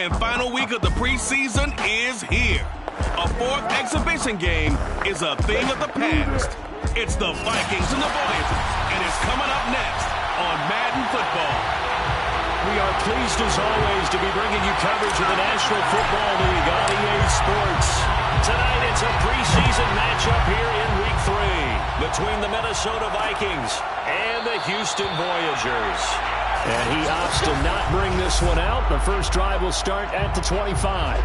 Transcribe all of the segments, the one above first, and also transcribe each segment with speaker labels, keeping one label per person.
Speaker 1: and final week of the preseason is here. A fourth exhibition game is a thing of the past. It's the Vikings and the Voyagers, and it's coming up next on Madden Football.
Speaker 2: We are pleased, as always, to be bringing you coverage of the National Football League on EA Sports. Tonight, it's a preseason matchup here in Week 3 between the Minnesota Vikings and the Houston Voyagers. And he opts to not bring this one out. The first drive will start at the 25.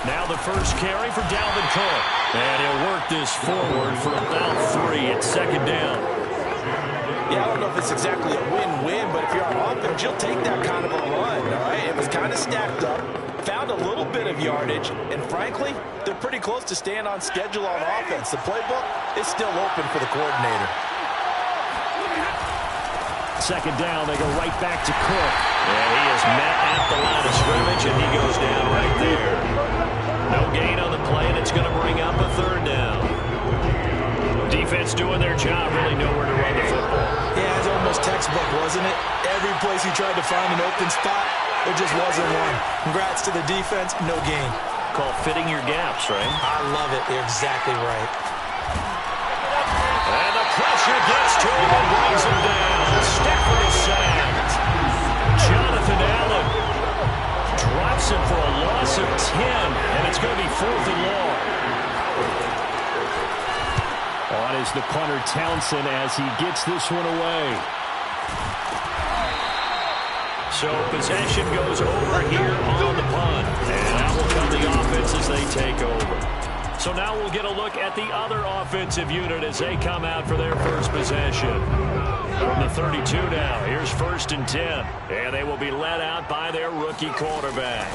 Speaker 2: Now the first carry for Dalvin Cook. And he'll work this forward for about 3 at second down.
Speaker 3: Yeah, I don't know if it's exactly a win-win, but if you're on offense, you'll take that kind of a run, all right? It was kind of stacked up, found a little bit of yardage, and frankly, they're pretty close to staying on schedule on offense. The playbook is still open for the coordinator.
Speaker 2: Second down, they go right back to Cook. And he is met at the line of scrimmage, and he goes down right there. No gain on the play, and it's going to bring up a third down. Defense doing their job, really nowhere to run the football.
Speaker 3: Yeah, it's almost textbook, wasn't it? Every place he tried to find an open spot, there just wasn't one. Congrats to the defense, no gain.
Speaker 2: Called fitting your gaps, right?
Speaker 3: I love it. You're exactly right.
Speaker 2: And the pressure gets to him and brings him down. Stafford is sacked. Jonathan Allen drops it for a loss of 10, and it's going to be 4th and long. On is the punter Townsend as he gets this one away. So possession goes over here on the punt. And that will come the offense as they take over. So now we'll get a look at the other offensive unit as they come out for their first possession. From the 32 now, here's 1st and 10. And they will be led out by their rookie quarterback.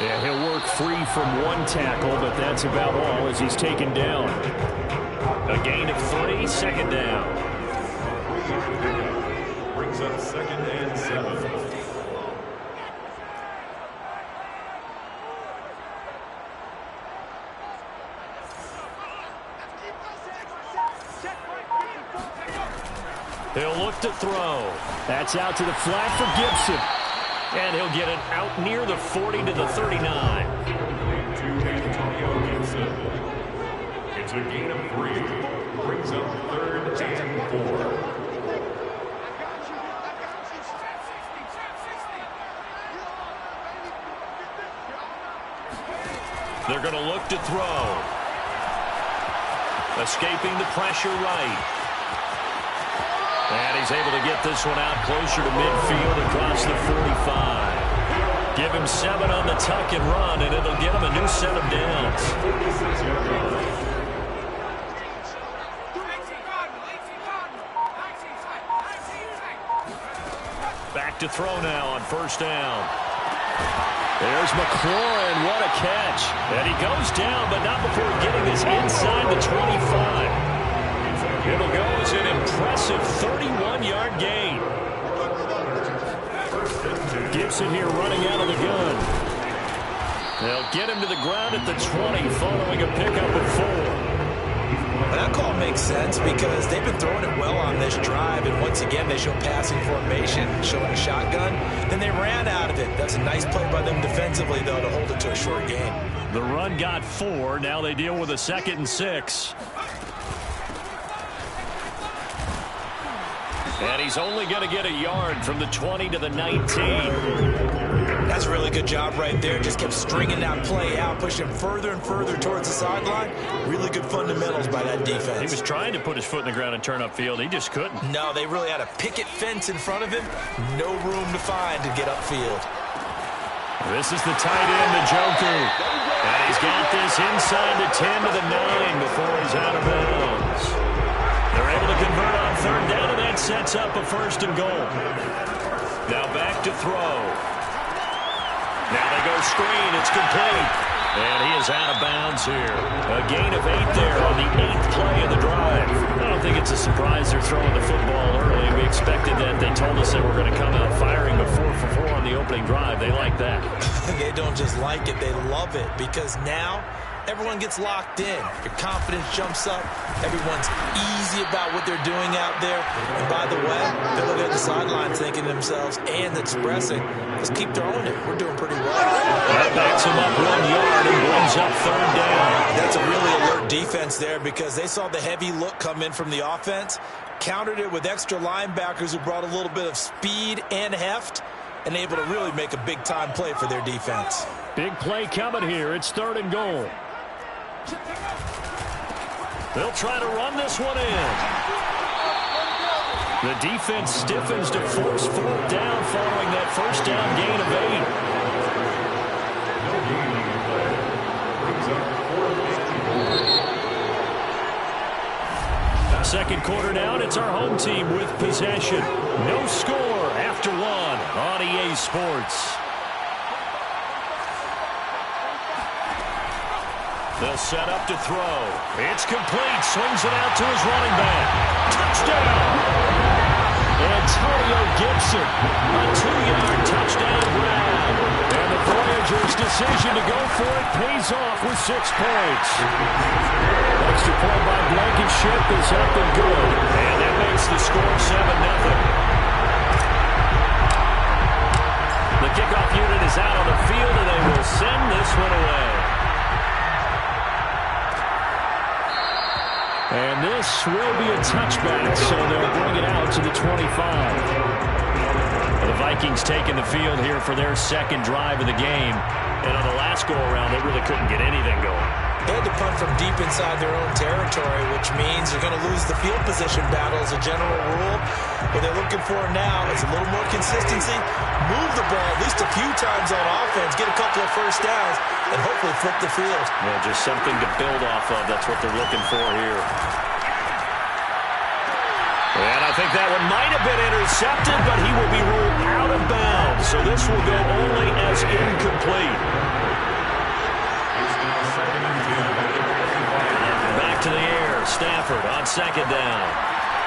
Speaker 2: Yeah, he'll work free from 1 tackle, but that's about all as he's taken down. A gain of 3, second down.
Speaker 4: Brings up 2nd and 7.
Speaker 2: He'll look to throw. That's out to the flat for Gibson. And he'll get it out near the 40 to the 39.
Speaker 4: To Antonio Gibson. It's a gain of 3. Brings up 3rd and 4.
Speaker 2: They're going to look to throw. Escaping the pressure right. And he's able to get this one out closer to midfield across the 45. Give him 7 on the tuck and run, and it'll get him a new set of downs. Back to throw now on 1st down. There's McLaurin. What a catch. And he goes down, but not before getting this inside the 25. It'll go as an impressive 31-yard gain. Gibson here running out of the gun. They'll get him to the ground at the 20 following a pickup of 4.
Speaker 3: That call makes sense because they've been throwing it well on this drive, and once again they show passing formation, showing a shotgun. Then they ran out of it. That's a nice play by them defensively, though, to hold it to a short gain.
Speaker 2: The run got 4. Now they deal with a 2nd and 6. And he's only going to get a yard from the 20 to the 19.
Speaker 3: That's a really good job right there. Just kept stringing that play out, pushing further and further towards the sideline. Really good fundamentals by that defense.
Speaker 2: He was trying to put his foot in the ground and turn upfield. He just couldn't.
Speaker 3: No, they really had a picket fence in front of him. No room to find to get upfield.
Speaker 2: This is the tight end, Njoku. And he's got this inside the 10 to the 9 before he's out of bounds. They're able to convert on 3rd down, and that sets up a 1st and goal. Now back to throw. Now they go screen. It's complete. And he is out of bounds yards here. A gain of 8 there on the 8th play of the drive. I don't think it's a surprise they're throwing the football early. We expected that. They told us they were going to come out firing a 4 for 4 on the opening drive. They like that.
Speaker 3: They don't just like it, they love it, because now everyone gets locked in. Your confidence jumps up. Everyone's easy about what they're doing out there. And by the way, they're looking at the sideline thinking to themselves and expressing, let's keep throwing it. We're doing pretty well.
Speaker 2: That backs him up 1 yard and brings up 3rd down.
Speaker 3: That's a really alert defense there, because they saw the heavy look come in from the offense, countered it with extra linebackers who brought a little bit of speed and heft, and able to really make a big-time play for their defense.
Speaker 2: Big play coming here. It's 3rd and goal. They'll try to run this one in. The defense stiffens to force 4th down following that 1st down gain of 8. Second quarter down. It's our home team with possession. No score after 1 on EA Sports. They'll set up to throw. It's complete. Swings it out to his running back. Touchdown! Antonio Gibson. A 2-yard touchdown grab. And the Voyagers' decision to go for it pays off with 6 points. Extra point by Blankenship is up and good. And that makes the score 7-0. The kickoff unit is out on the field, and they will send this one away. And this will be a touchback, so they'll bring it out to the 25. The Vikings taking the field here for their second drive of the game. And on the last go-around, they really couldn't get anything going.
Speaker 3: They had to punt from deep inside their own territory, which means you're going to lose the field position battle as a general rule. What they're looking for now is a little more consistency, move the ball at least a few times on offense, get a couple of first downs, and hopefully flip the field.
Speaker 2: Yeah, just something to build off of. That's what they're looking for here. And I think that one might have been intercepted, but he will be ruled out of bounds. So this will go only as incomplete. Back to the air. Stafford on 2nd down.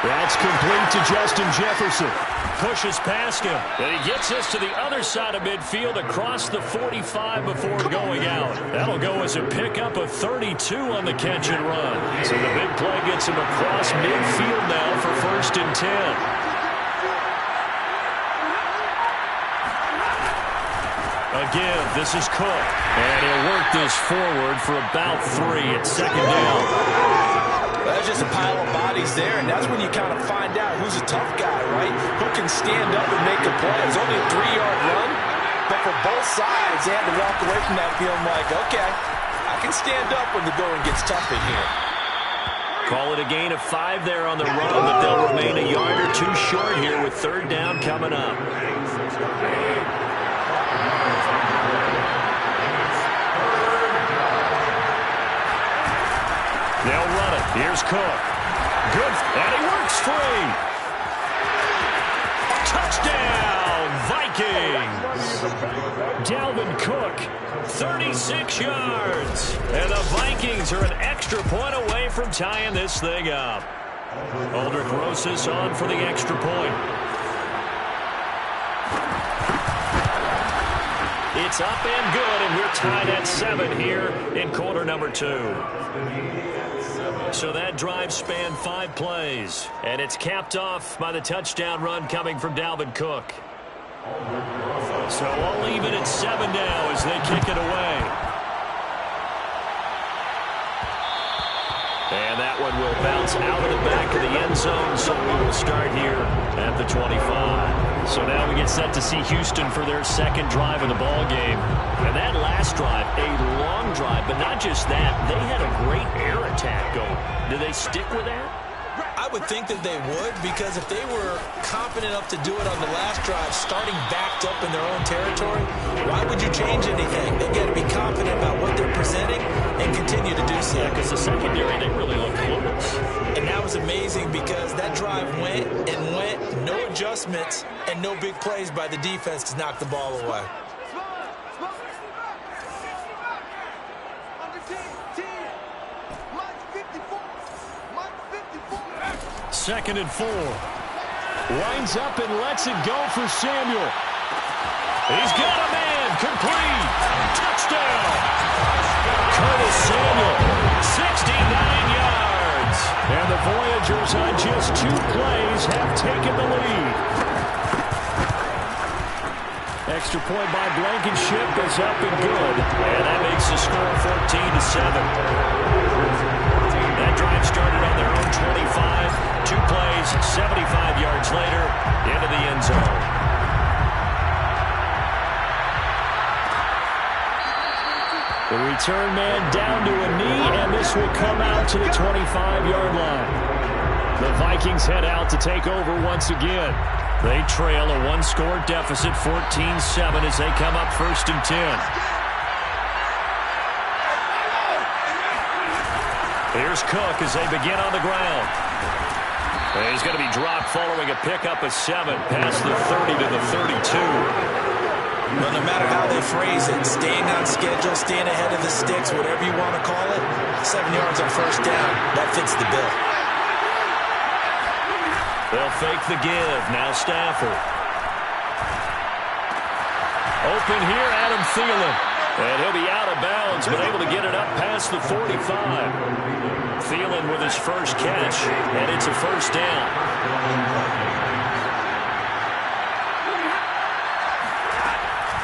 Speaker 2: That's complete to Justin Jefferson. Pushes past him. And he gets us to the other side of midfield across the 45 before going out. That'll go as a pickup of 32 on the catch and run. So the big play gets him across midfield now for 1st and 10. Again, this is Cook. And he'll work this forward for about 3 at 2nd down.
Speaker 3: That's just a pile of bodies there, and that's when you kind of find out who's a tough guy, right? Who can stand up and make a play. It's only a 3-yard run, but for both sides, they had to walk away from that feeling like, okay, I can stand up when the going gets tough in here.
Speaker 2: Call it a gain of 5 there on the run, but they'll remain a yard or 2 short here with 3rd down coming up. They'll run it. Here's Cook. Good. And he works free. Touchdown, Vikings. Dalvin Cook, 36 yards. And the Vikings are an extra point away from tying this thing up. Aldrich Rosas on for the extra point. It's up and good, and we're tied at 7 here in quarter number 2. So that drive spanned 5 plays, and it's capped off by the touchdown run coming from Dalvin Cook. So all even at 7 now as they kick it away. And that one will bounce out of the back of the end zone, so we will start here at the 25. So now we get set to see Houston for their second drive of the ball game. And that last drive, a long drive, but not just that, they had a great air attack going. Do they stick with that?
Speaker 3: I would think that they would, because if they were confident enough to do it on the last drive, starting backed up in their own territory, why would you change anything? They got to be confident about what they're presenting and continue to do so.
Speaker 2: Yeah, because the secondary, they really look close.
Speaker 3: And that was amazing because that drive went and went, no adjustments, and no big plays by the defense to knock the ball away.
Speaker 2: 2nd and 4. Winds up and lets it go for Samuel. He's got a man. Complete. Touchdown. Curtis Samuel. 69 yards. And the Voyagers on just 2 plays have taken the lead. Extra point by Blankenship is up and good. And that makes the score 14-7. That drive started on their own 25. 2 plays, 75 yards later, into the end zone. The return man down to a knee, and this will come out to the 25-yard line. The Vikings head out to take over once again. They trail a 1-score deficit, 14-7, as they come up 1st and 10. Here's Cook as they begin on the ground. He's going to be dropped following a pickup of 7 past the 30 to the 32.
Speaker 3: Well, no matter how they phrase it, staying on schedule, staying ahead of the sticks, whatever you want to call it, 7 yards on 1st down, that fits the bill.
Speaker 2: They'll fake the give. Now Stafford. Open here, Adam Thielen. And he'll be out of bounds, but able to get it up past the 45. Thielen with his first catch, and it's a 1st down.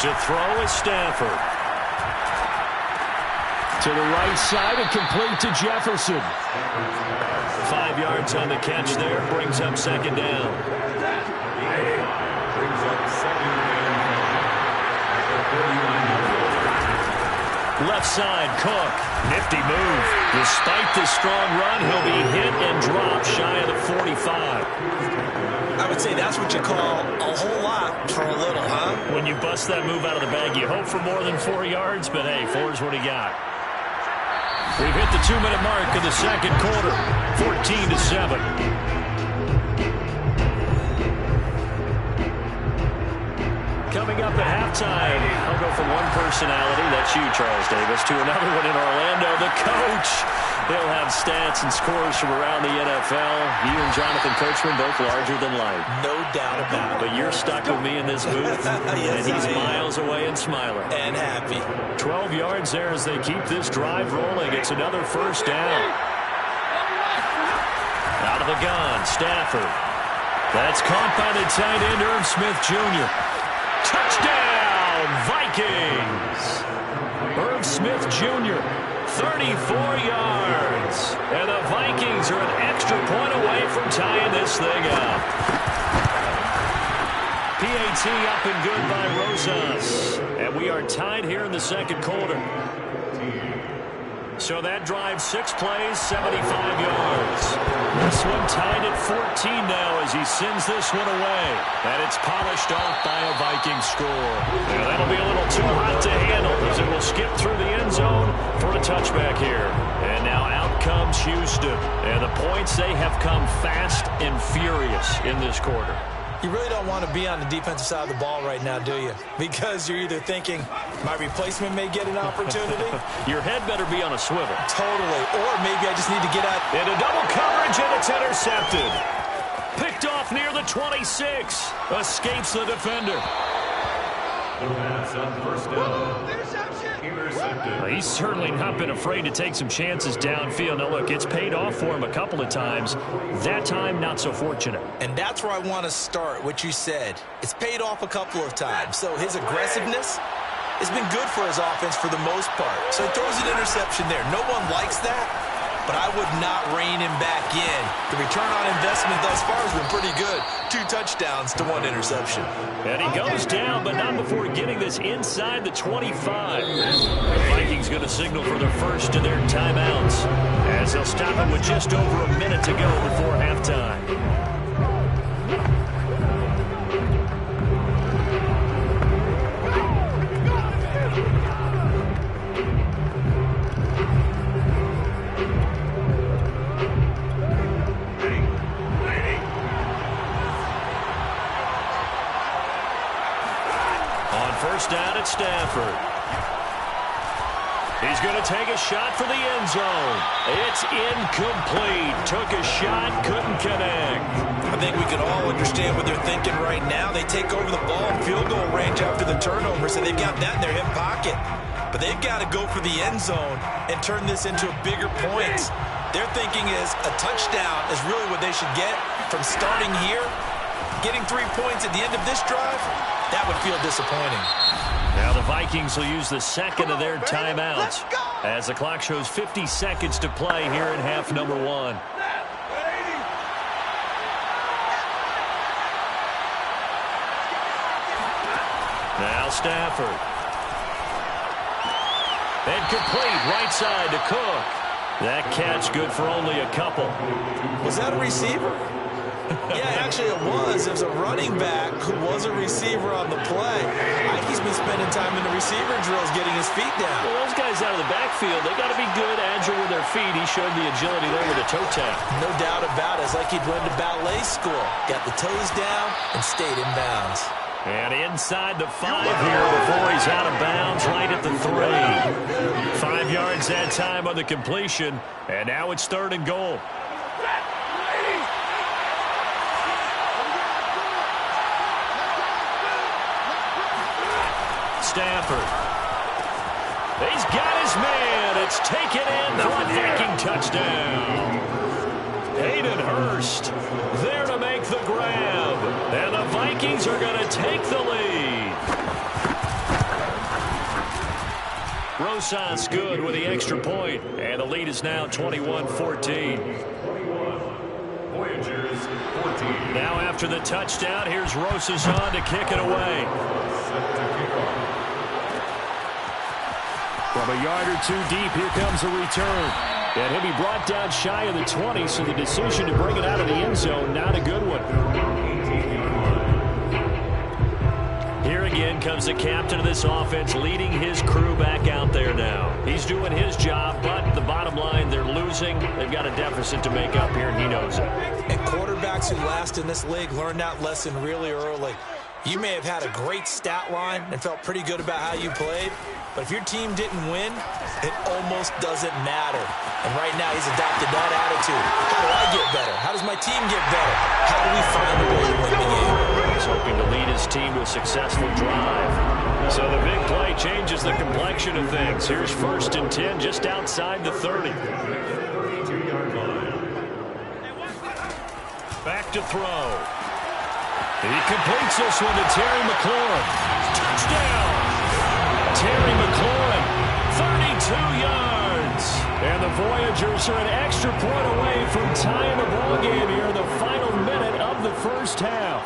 Speaker 2: To throw is Stafford. To the right side and complete to Jefferson. 5 yards on the catch there, brings up 2nd down. Left side, Cook. Nifty move. Despite the strong run, he'll be hit and dropped shy of the 45.
Speaker 3: I would say that's what you call a whole lot for a little, huh?
Speaker 2: When you bust that move out of the bag, you hope for more than 4 yards, but hey, 4 is what he got. We've hit the 2-minute mark of the 2nd quarter, 14-7. Coming up at halftime, I'll go from one personality, that's you, Charles Davis, to another one in Orlando, the coach. He'll have stats and scores from around the NFL. You and Jonathan Coachman both larger than life.
Speaker 3: No doubt about it.
Speaker 2: But you're stuck with me in this booth,
Speaker 3: yes,
Speaker 2: and he's miles away and smiling.
Speaker 3: And happy.
Speaker 2: 12 yards there as they keep this drive rolling. It's another 1st down. Out of the gun, Stafford. That's caught by the tight end, Irv Smith Jr. Touchdown, Vikings! Irv Smith Jr., 34 yards. And the Vikings are an extra point away from tying this thing up. PAT up and good by Rosas. And we are tied here in the 2nd quarter. So that drive, 6 plays, 75 yards. This one tied at 14 now as he sends this one away. And it's polished off by a Viking score. And that'll be a little too hot to handle as it will skip through the end zone for a touchback here. And now out comes Houston. And the points, they have come fast and furious in this quarter.
Speaker 3: You really don't want to be on the defensive side of the ball right now, do you? Because you're either thinking, my replacement may get an opportunity.
Speaker 2: Your head better be on a swivel.
Speaker 3: Totally. Or maybe I just need to get out.
Speaker 2: Into double coverage, and it's intercepted. Picked off near the 26. Escapes the defender.
Speaker 4: Pass on 1st down. Intercepted.
Speaker 2: He's certainly not been afraid to take some chances downfield. Now, look, it's paid off for him a couple of times. That time, not so fortunate.
Speaker 3: And that's where I want to start, what you said. It's paid off a couple of times. So his aggressiveness has been good for his offense for the most part. So he throws an interception there. No one likes that, but I would not rein him back in. The return on investment thus far has been pretty good. 2 touchdowns to 1 interception.
Speaker 2: And he goes down, but not before getting this inside the 25. The Vikings going to signal for their first of their timeouts as they'll stop him with just over a minute to go before halftime. First down at Stafford. He He's going to take a shot for the end zone. It's incomplete. Took a shot, couldn't connect.
Speaker 3: I think we can all understand what they're thinking right now. They take over the ball in field goal range after the turnover, so they've got that in their hip pocket. But they've got to go for the end zone and turn this into bigger points. Their thinking is a touchdown is really what they should get from starting here. Getting 3 points at the end of this drive, that would feel disappointing.
Speaker 2: Now the Vikings will use the second of their timeouts as the clock shows 50 seconds to play here in half number 1. Now Stafford. And complete right side to Cook. That catch good for only a couple.
Speaker 3: Was that a receiver? Yeah, actually it was. It was a running back who was a receiver on the play. I think he's been spending time in the receiver drills getting his feet down.
Speaker 2: Well, those guys out of the backfield, they got to be good, agile with their feet. He showed the agility there with a toe tap.
Speaker 3: No doubt about it. It's like he'd went to ballet school. Got the toes down and stayed in bounds.
Speaker 2: And inside the 5 here before he's out of bounds, right at the 3. 5 yards that time on the completion, and now it's 3rd and goal. Stafford. He's got his man. It's taken in for a Viking touchdown. Hayden Hurst there to make the grab. And the Vikings are going to take the lead. Rosas good with the extra point. And the lead is now 21-14. Now after the touchdown, here's Rosas on to kick it away. From a yard or 2 deep, here comes a return. And he'll be brought down shy of the 20, so the decision to bring it out of the end zone, not a good one. Here again comes the captain of this offense, leading his crew back out there now. He's doing his job, but the bottom line, they're losing. They've got a deficit to make up here, and he knows it.
Speaker 3: And quarterbacks who last in this league learn that lesson really early. You may have had a great stat line and felt pretty good about how you played, but if your team didn't win, it almost doesn't matter. And right now he's adopted that attitude. How do I get better? How does my team get better? How do we find a way to win the game?
Speaker 2: He's hoping to lead his team to a successful drive. So the big play changes the complexion of things. Here's 1st and 10 just outside the 30. Back to throw. He completes this one to Terry McLaurin. Touchdown! Terry McLaurin, 32 yards. And the Voyagers are an extra point away from tying the ballgame here in the final minute of the first half.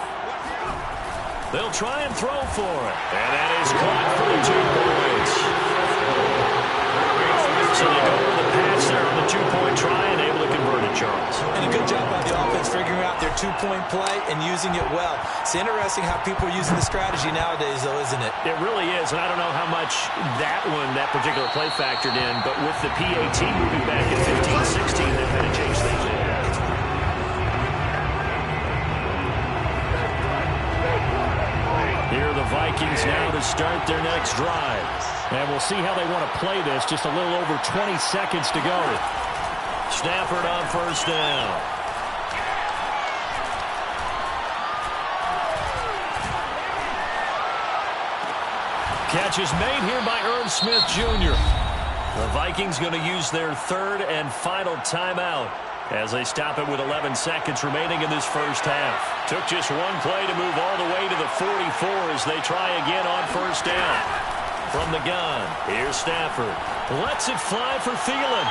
Speaker 2: They'll try and throw for it. And that is caught for the 2 points. So they go with the pass there on the 2-point try and able to convert it, Charles.
Speaker 3: And a good job by the offense figuring out their 2-point play and using it well. It's interesting how people are using the strategy nowadays, though, isn't it?
Speaker 2: It really is, and I don't know how much that particular play factored in, but with the PAT moving back in 15-16, they've had to change things up. Here are the Vikings now to start their next drive. And we'll see how they want to play this. Just a little over 20 seconds to go. Stafford on 1st down. Catch is made here by Irv Smith Jr. The Vikings going to use their 3rd and final timeout as they stop it with 11 seconds remaining in this first half. Took just 1 play to move all the way to the 44 as they try again on 1st down. From the gun, here's Stafford. Lets it fly for Thielen.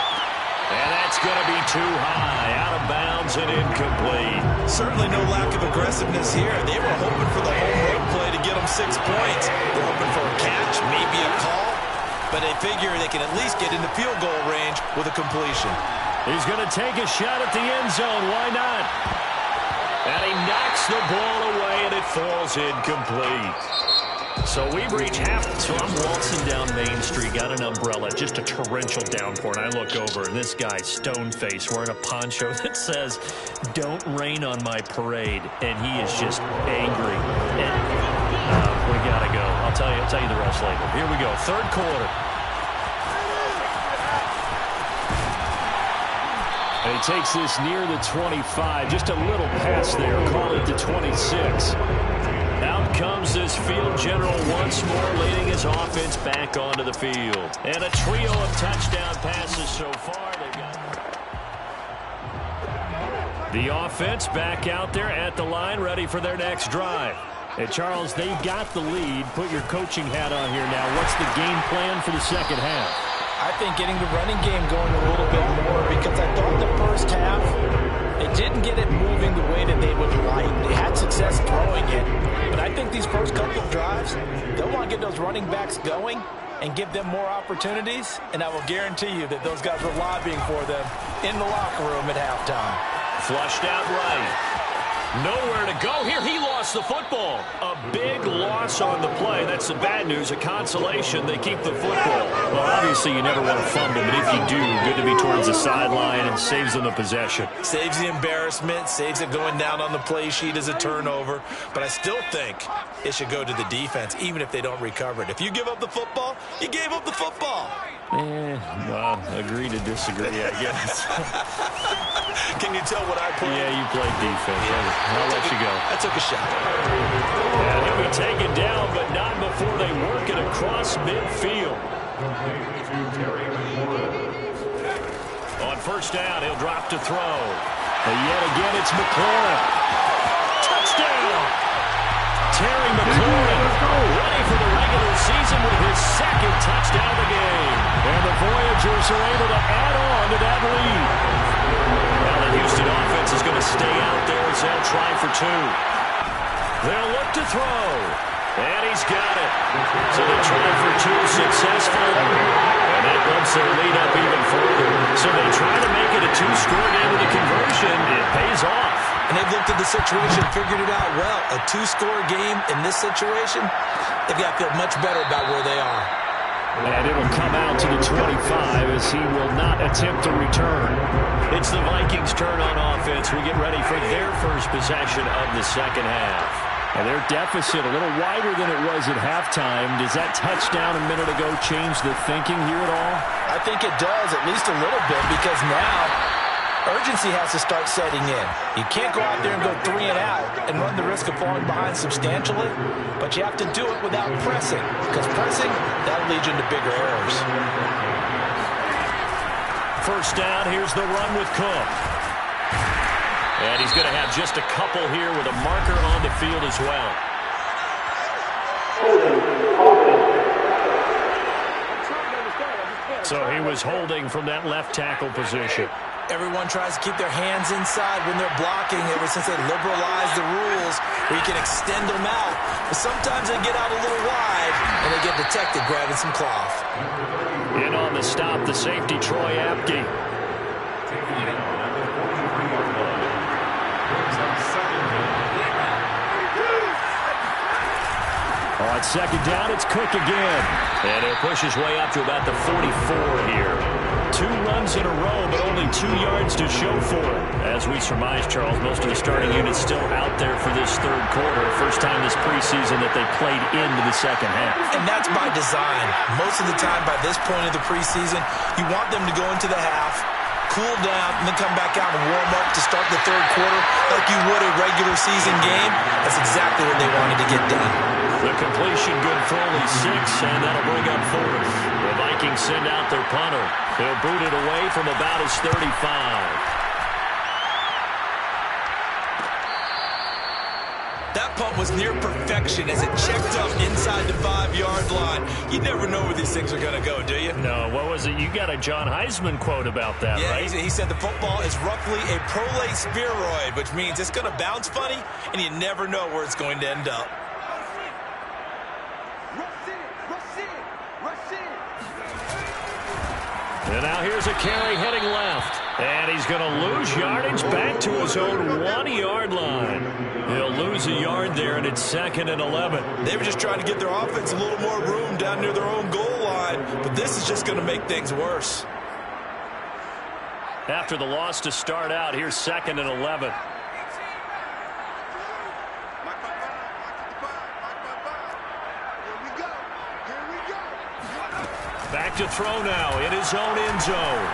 Speaker 2: And that's going to be too high, out of bounds and incomplete.
Speaker 3: Certainly no lack of aggressiveness here. They were hoping for the home run play to get them 6 points. They're hoping for a catch, maybe a call, but they figure they can at least get into field goal range with a completion.
Speaker 2: He's going to take a shot at the end zone. Why not? And he knocks the ball away, and it falls incomplete. So we've reached half. So I'm waltzing down Main Street, got an umbrella, just a torrential downpour, and I look over, and this guy, stone-faced, wearing a poncho that says, "Don't rain on my parade," and he is just angry. And we got to go. I'll tell you the rest later. Here we go, 3rd quarter. He takes this near the 25. Just a little pass there. Call it the 26. Out comes this field general once more, leading his offense back onto the field. And a trio of touchdown passes so far. They've got the offense back out there at the line, ready for their next drive. And Charles, they've got the lead. Put your coaching hat on here now. What's the game plan for the second half?
Speaker 3: I think getting the running game going a little bit more, because I thought the first half, they didn't get it moving the way that they would like. They had success throwing it, but I think these first couple of drives, they'll want to get those running backs going and give them more opportunities, and I will guarantee you that those guys were lobbying for them in the locker room at halftime.
Speaker 2: Flushed out right. Nowhere to go here. He lost the football. A big loss on the play. That's the bad news. A consolation. They keep the football. Well, obviously you never want to fumble, but if you do, good to be towards the sideline and saves them the possession.
Speaker 3: Saves the embarrassment, saves it going down on the play sheet as a turnover. But I still think it should go to the defense, even if they don't recover it. If you give up the football, you gave up the football.
Speaker 2: Well, agree to disagree, I guess.
Speaker 3: Can you tell what I played?
Speaker 2: Yeah, you played defense. Yeah. I'll let you go.
Speaker 3: I took a shot.
Speaker 2: And he'll be taken down, but not before they work it across midfield. On first down, he'll drop to throw. But yet again, it's McLaurin. Touchdown! Terry McLaurin ready for the regular season with his second touchdown of the game. And the Voyagers are able to add on to that lead. Now the Houston offense is going to stay out there as they'll try for two. They'll look to throw. And he's got it. So they try for two, successful. And that bumps their lead up even further. So they try to make it a two-score game with a conversion. It pays off.
Speaker 3: And they've looked at the situation, figured it out well. A two-score game in this situation, they've got to feel much better about where they are.
Speaker 2: And it'll come out to the 25 as he will not attempt to return. It's the Vikings' turn on offense. We get ready for their first possession of the second half. And their deficit a little wider than it was at halftime. Does that touchdown a minute ago change the thinking here at all?
Speaker 3: I think it does, at least a little bit, because now urgency has to start setting in. You can't go out there and go 3 and out and run the risk of falling behind substantially, but you have to do it without pressing, because pressing, that'll lead you into bigger errors.
Speaker 2: First down, here's the run with Cook. And he's going to have just a couple here with a marker on the field as well. So he was holding from that left tackle position.
Speaker 3: Everyone tries to keep their hands inside when they're blocking ever since they liberalized the rules where you can extend them out. But sometimes they get out a little wide and they get detected grabbing some cloth.
Speaker 2: In on the stop, the safety, Troy Apke. On second down, it's Cook again. And he'll push his way up to about the 44 here. 2 runs in a row, but only 2 yards to show for it. As we surmise, Charles, most of the starting units still out there for this third quarter. First time this preseason that they played into the second half.
Speaker 3: And that's by design. Most of the time by this point of the preseason, you want them to go into the half, cool down, and then come back out and warm up to start the third quarter like you would a regular season game. That's exactly what they wanted to get done.
Speaker 2: The completion good for only 6, and that'll bring up 4th. The Vikings send out their punter. He'll boot it away from about his 35.
Speaker 3: That punt was near perfection as it checked up inside the 5-yard line. You never know where these things are going to go, do you?
Speaker 2: No, what was it? You got a John Heisman quote about that,
Speaker 3: yeah,
Speaker 2: right?
Speaker 3: He said the football is roughly a prolate spheroid, which means it's going to bounce funny, and you never know where it's going to end up.
Speaker 2: And now here's a carry heading left. And he's going to lose yardage back to his own 1-yard line. He'll lose a yard there, and it's 2nd and 11.
Speaker 3: They were just trying to get their offense a little more room down near their own goal line, but this is just going to make things worse.
Speaker 2: After the loss to start out, here's 2nd and 11. Back to throw now in his own end zone.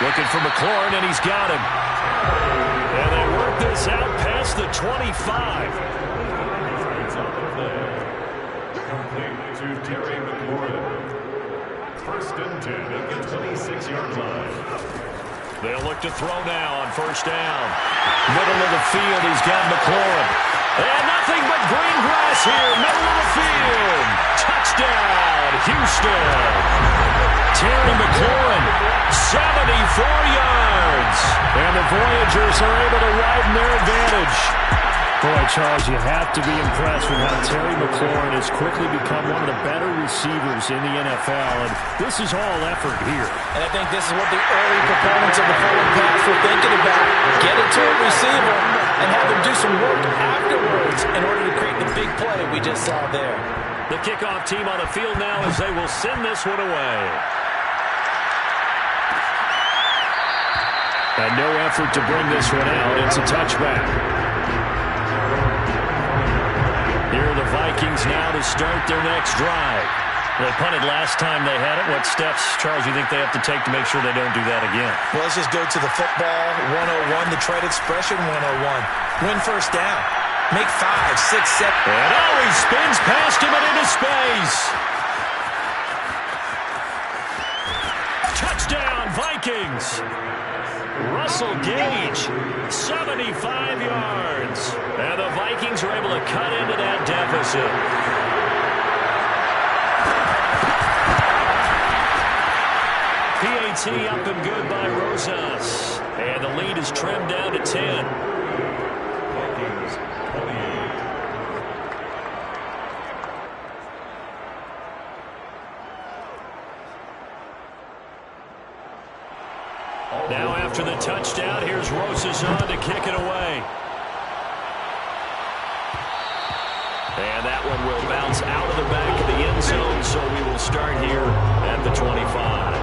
Speaker 2: Looking for McLaurin, and he's got him. And they work this out past the 25.
Speaker 4: Complete to Terry McLaurin. First and 10 at the 26-yard line.
Speaker 2: They'll look to throw now on first down. Middle of the field, he's got McLaurin. And nothing but green grass here, middle of the field. Touchdown, Houston. Terry McLaurin, 74 yards. And the Voyagers are able to widen their advantage.
Speaker 5: Boy, Charles, you have to be impressed with how Terry McLaurin has quickly become one of the better receivers in the NFL. And this is all effort here.
Speaker 3: And I think this is what the early proponents of the forward pass were thinking about. Get it to a receiver and have him do some work afterwards in order to create the big play we just saw there.
Speaker 2: The kickoff team on the field now as they will send this one away.
Speaker 5: And no effort to bring this one out. It's a touchback.
Speaker 2: Here are the Vikings now to start their next drive. They punted last time they had it. What steps, Charles, you think they have to take to make sure they don't do that again?
Speaker 3: Well, let's just go to the football 101, the trade expression 101. Win first down. Make 5, 6, 7.
Speaker 2: And he spins past him and into space. Touchdown, Vikings. Russell Gage, 75 yards. And the Vikings are able to cut into that deficit. PAT up and good by Rosas. And the lead is trimmed down to 10.
Speaker 4: Vikings 28.
Speaker 2: Now after the touchdown, here's Rosas on to kick it away. And that one will bounce out of the back of the end zone, so we will start here at the 25.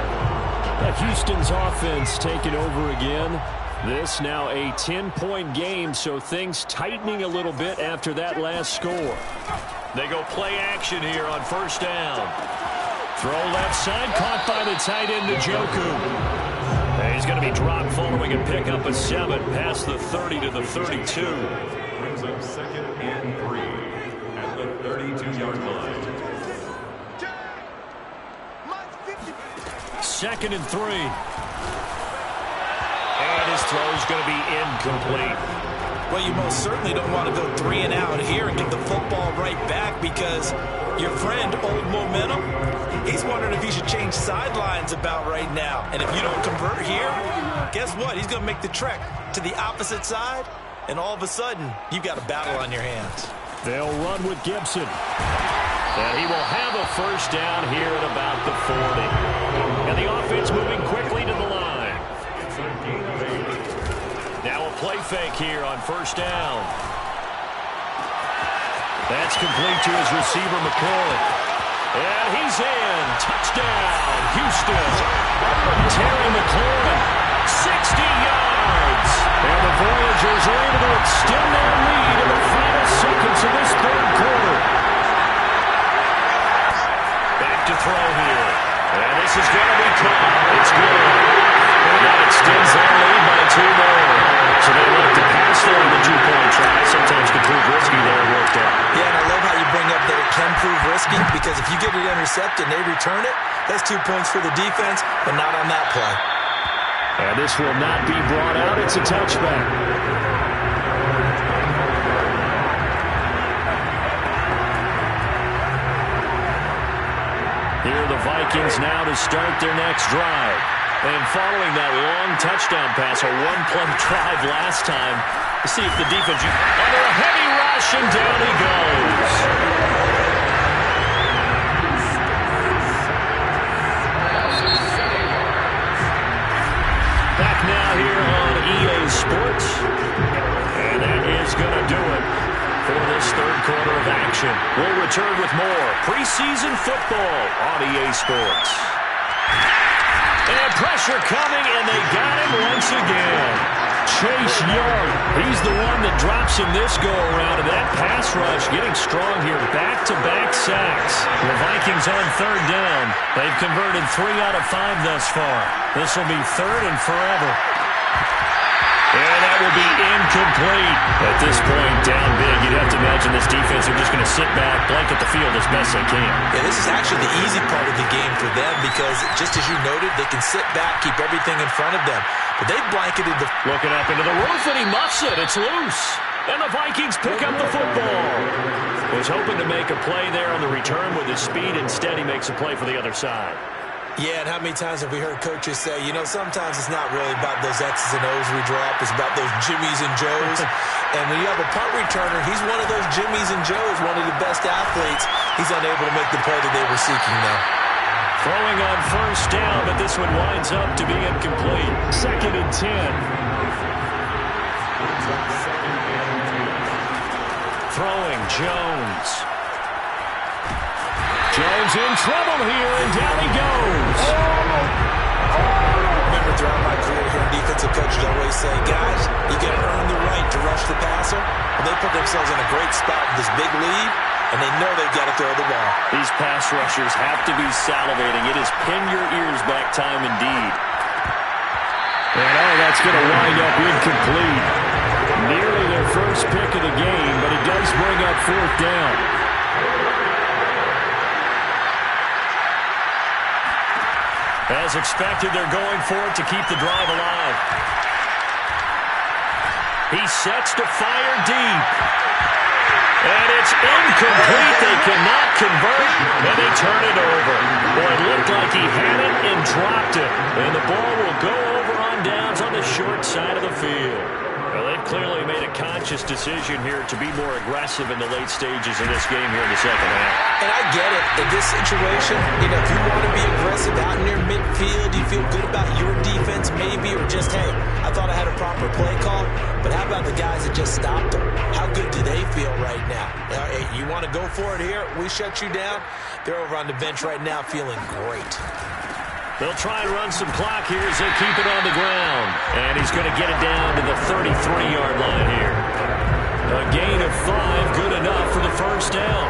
Speaker 5: Houston's offense taking over again. This now a 10-point game, so things tightening a little bit after that last score.
Speaker 2: They go play action here on first down. Throw left side, caught by the tight end, Njoku. And he's going to be dropped following a pickup of 7 past the 30 to the 32.
Speaker 4: Brings up 2nd and 3 at the 32-yard line.
Speaker 2: 2nd and 3. And his throw is going to be incomplete.
Speaker 3: Well, you most certainly don't want to go 3 and out here and get the football right back because your friend, Old Momentum, he's wondering if he should change sidelines about right now. And if you don't convert here, guess what? He's going to make the trek to the opposite side, and all of a sudden, you've got a battle on your hands.
Speaker 5: They'll run with Gibson.
Speaker 2: And he will have a first down here at about the 40. And the offense moving quickly to the line. Now a play fake here on first down. That's complete to his receiver, McLaurin. And he's in. Touchdown, Houston. Terry McLaurin, 60 yards. And the Voyagers are able to extend their lead in the final seconds of this third quarter. Back to throw here. And this is going to be caught. It's good. And that extends their lead by 2 more. So they look to pass there on the 2-point try. Sometimes can prove risky there. Worked out.
Speaker 3: Yeah, and I love how you bring up that it can prove risky because if you get it intercepted and they return it, that's 2 points for the defense, but not on that play.
Speaker 5: And this will not be brought out. It's a touchback.
Speaker 2: Here are the Vikings now to start their next drive. And following that long touchdown pass, a 1-play drive last time, to see if the defense under a heavy rush, and down he goes. Back now here on EA Sports. And that is going to do it for this third quarter of action. We'll return with more preseason football on EA Sports. And pressure coming, and they got him once again.
Speaker 5: Chase Young, he's the one that drops him this go-around, and that pass rush getting strong here. Back-to-back sacks. The Vikings on third down. They've converted 3 out of 5 thus far. This will be third and forever. And that will be incomplete. At this point, down big, you'd have to imagine this defense are just going to sit back, blanket the field as best they can.
Speaker 3: Yeah, this is actually the easy part of the game for them because, just as you noted, they can sit back, keep everything in front of them. But they blanketed the...
Speaker 5: Looking up into the roof, and he muffs it. It's loose. And the Vikings pick up the football. Was hoping to make a play there on the return with his speed. Instead, he makes a play for the other side.
Speaker 3: Yeah, and how many times have we heard coaches say, you know, sometimes it's not really about those X's and O's we drop. It's about those Jimmies and Joes. And when you have a punt returner, he's one of those Jimmies and Joes, one of the best athletes. He's unable to make the play that they were seeking now.
Speaker 5: Throwing on first down, but this one winds up to be incomplete. 2nd and 10. Throwing Jones. Jones in trouble here, and down he goes.
Speaker 3: Remember, throughout my career here, defensive coaches always say, guys, you got to earn the right to rush the passer. And they put themselves in a great spot with this big lead, and they know they've got to throw the ball.
Speaker 5: These pass rushers have to be salivating. It is pin your ears back time indeed. And that's going to wind up incomplete. Nearly their first pick of the game, but it does bring up 4th down. As expected, they're going for it to keep the drive alive. He sets to fire deep. And it's incomplete. They cannot convert, and they turn it over. Boy, it looked like he had it and dropped it. And the ball will go over on downs on the short side of the field. Well, they've clearly made a conscious decision here to be more aggressive in the late stages of this game here in the second half.
Speaker 3: And I get it. In this situation, you know, if you want to be aggressive out near midfield, you feel good about your defense maybe, or just, hey, I thought I had a proper play call. But how about the guys that just stopped them? How good do they feel right now? Hey, you want to go for it here? We shut you down? They're over on the bench right now feeling great.
Speaker 5: They'll try and run some clock here as they keep it on the ground. And he's going to get it down to the 33-yard line here. A gain of 5, good enough for the first down.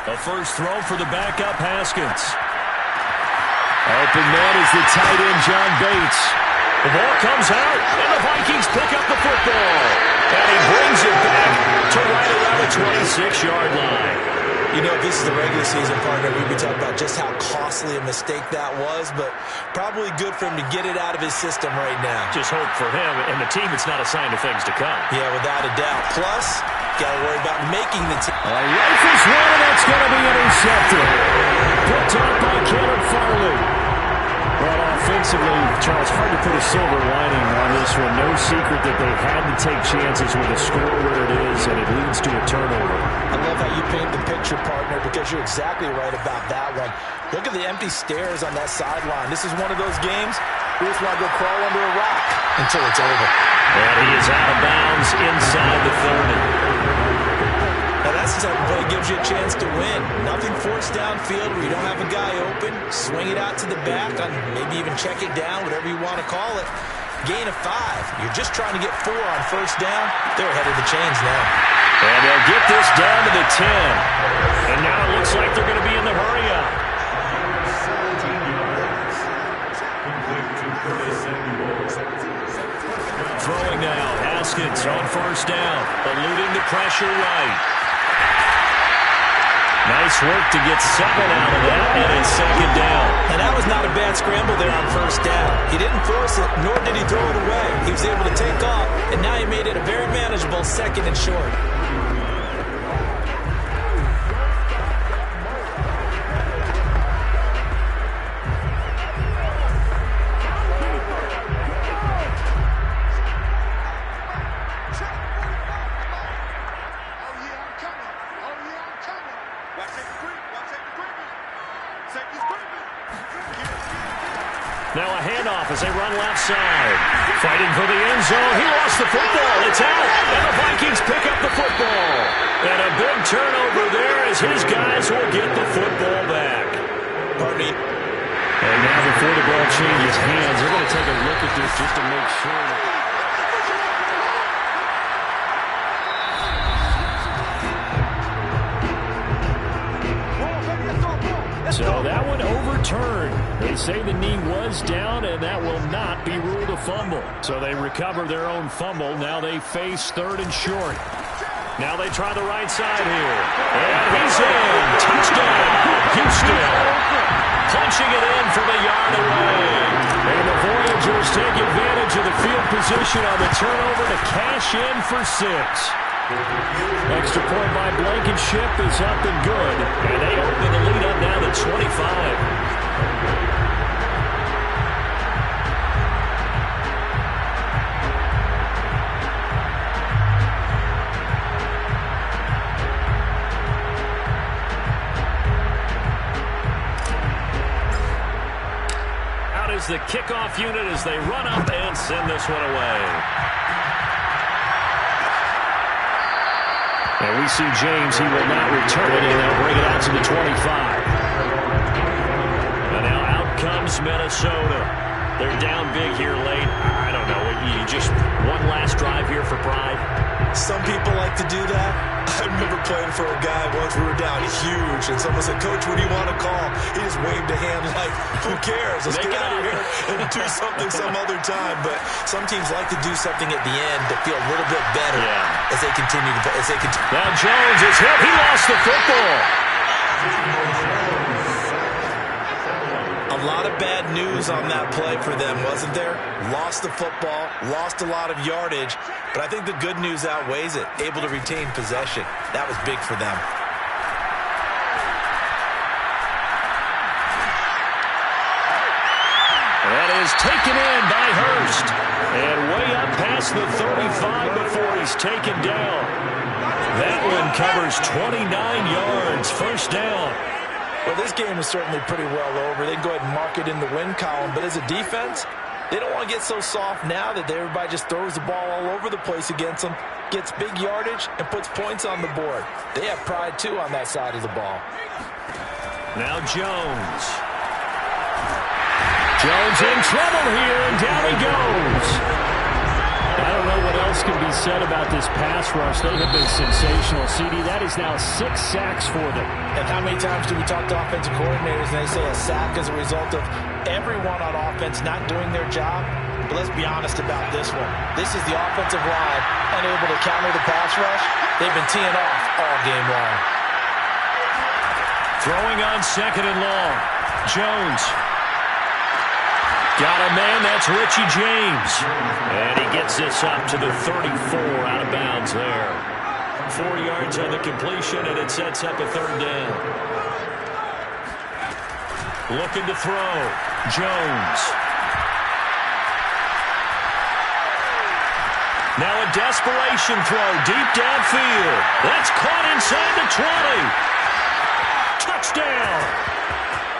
Speaker 5: A first throw for the backup Haskins. Open man is the tight end, John Bates. The ball comes out, and the Vikings pick up the football. And he brings it back to right around the 26-yard line.
Speaker 3: You know, if this is the regular season, partner, we'd be talking about just how costly a mistake that was, but probably good for him to get it out of his system right now.
Speaker 5: Just hope for him and the team it's not a sign of things to come.
Speaker 3: Yeah, without a doubt. Plus, got to worry about making the team.
Speaker 5: Rifles one, and that's going to be intercepted. Picked up by Caleb Farley. Well, offensively, Charles, hard to put a silver lining on this one. No secret that they had to take chances with a score where it is, and it leads to a turnover.
Speaker 3: I love how you paint the picture, partner, because you're exactly right about that one. Look at the empty stairs on that sideline. This is one of those games we just want to go crawl under a rock until it's over.
Speaker 5: And he is out of bounds inside the 30.
Speaker 3: Now that's the type of play that gives you a chance to win. Nothing forced downfield where you don't have a guy open. Swing it out to the back, on maybe even check it down, whatever you want to call it. Gain of 5. You're just trying to get 4 on first down. They're ahead of the chains now.
Speaker 5: And they'll get this down to the 10. And now it looks like they're going to be in the hurry-up. Throwing now, Haskins on first down, eluding the pressure right. Nice work to get 7 out of that, and it's second down.
Speaker 3: And that was not a bad scramble there on first down. He didn't force it, nor did he throw it away. He was able to take off, and now he made it a very manageable 2nd and short.
Speaker 5: Now a handoff as they run left side.
Speaker 2: Fighting for the end zone. He lost the football. It's out. And the Vikings pick up the football. And a big turnover there as his guys will get the football back.
Speaker 3: Pardon me.
Speaker 2: And now before the ball changes hands, they're going to take a look at this just to make sure. So that one overturned. They say the knee was down, and that will not be ruled a fumble. So they recover their own fumble. Now they face 3rd and short. Now they try the right side here. And he's in. Touchdown, Houston. Punching it in from a yard away. And the Voyagers take advantage of the field position on the turnover to cash in for 6. Extra point by Blankenship is up and good. And they open the lead up now to 25. Out is the kickoff unit as they run up and send this one away. And we see James, he will not return it, and they'll bring it out to the 25. And now out comes Minnesota. They're down big here late. I don't know. You just one last drive here for pride.
Speaker 3: Some people like to do that. I remember playing for a guy once. We were down huge, and someone said, "Coach, what do you want to call?" He just waved a hand like, "Who cares? Let's get out of here and do something some other time." But some teams like to do something at the end to feel a little bit better as they continue to play.
Speaker 2: Now Jones is hit. He lost the football.
Speaker 3: A lot of bad news on that play for them, wasn't there? Lost the football, lost a lot of yardage, but I think the good news outweighs it. Able to retain possession. That was big for them.
Speaker 2: That is taken in by Hurst. And way up past the 35 before he's taken down. That one covers 29 yards. First down.
Speaker 3: Well, this game is certainly pretty well over. They can go ahead and mark it in the win column. But as a defense, they don't want to get so soft now that everybody just throws the ball all over the place against them, gets big yardage, and puts points on the board. They have pride, too, on that side of the ball.
Speaker 2: Now Jones. Jones in trouble here, and down he goes. I don't know what else can be said about this pass rush. They have been sensational. CD, that is now 6 sacks for them.
Speaker 3: And how many times do we talk to offensive coordinators and they say a sack is a result of everyone on offense not doing their job? But let's be honest about this one. This is the offensive line unable to counter the pass rush. They've been teeing off all game long.
Speaker 2: Throwing on 2nd and long. Jones. Got a man, that's Richie James. And he gets this up to the 34 out of bounds there. 4 yards on the completion, and it sets up a 3rd down. Looking to throw. Jones. Now a desperation throw deep downfield. That's caught inside the 20. Touchdown.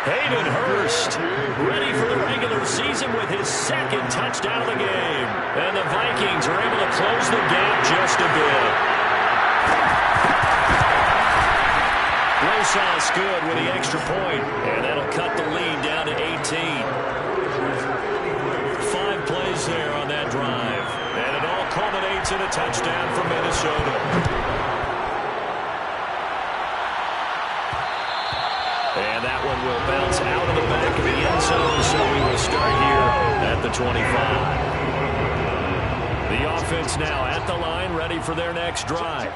Speaker 2: Hayden Hurst, ready for the regular season with his 2nd touchdown of the game. And the Vikings are able to close the gap just a bit. Losas good with the extra point, and that'll cut the lead down to 18. 5 plays there on that drive, and it all culminates in a touchdown for Minnesota. And that one will bounce out of the back of the end zone, so we will start here at the 25. The offense now at the line, ready for their next drive.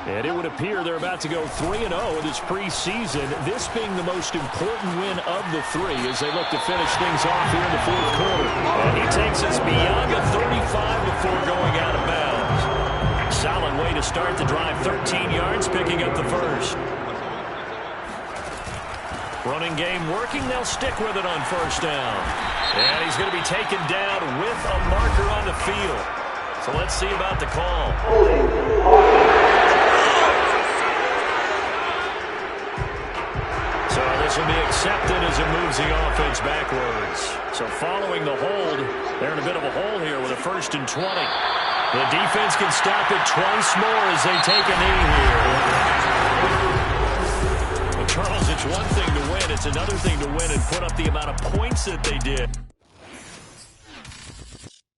Speaker 2: And it would appear they're about to go 3-0 in this preseason, this being the most important win of the 3 as they look to finish things off here in the 4th quarter. And he takes us beyond the 35 before going out of bounds. Solid way to start the drive, 13 yards, picking up the first. Running game working. They'll stick with it on 1st down. And he's going to be taken down with a marker on the field. So let's see about the call. So this
Speaker 5: pass will be accepted as it moves the offense backwards. So following the hold, they're in a bit of a hole here with a 1st and 20. The defense can stop it twice more as they take a knee here. Well, Charles, it's one thing to win. It's another thing to win and put up the amount of points that they did.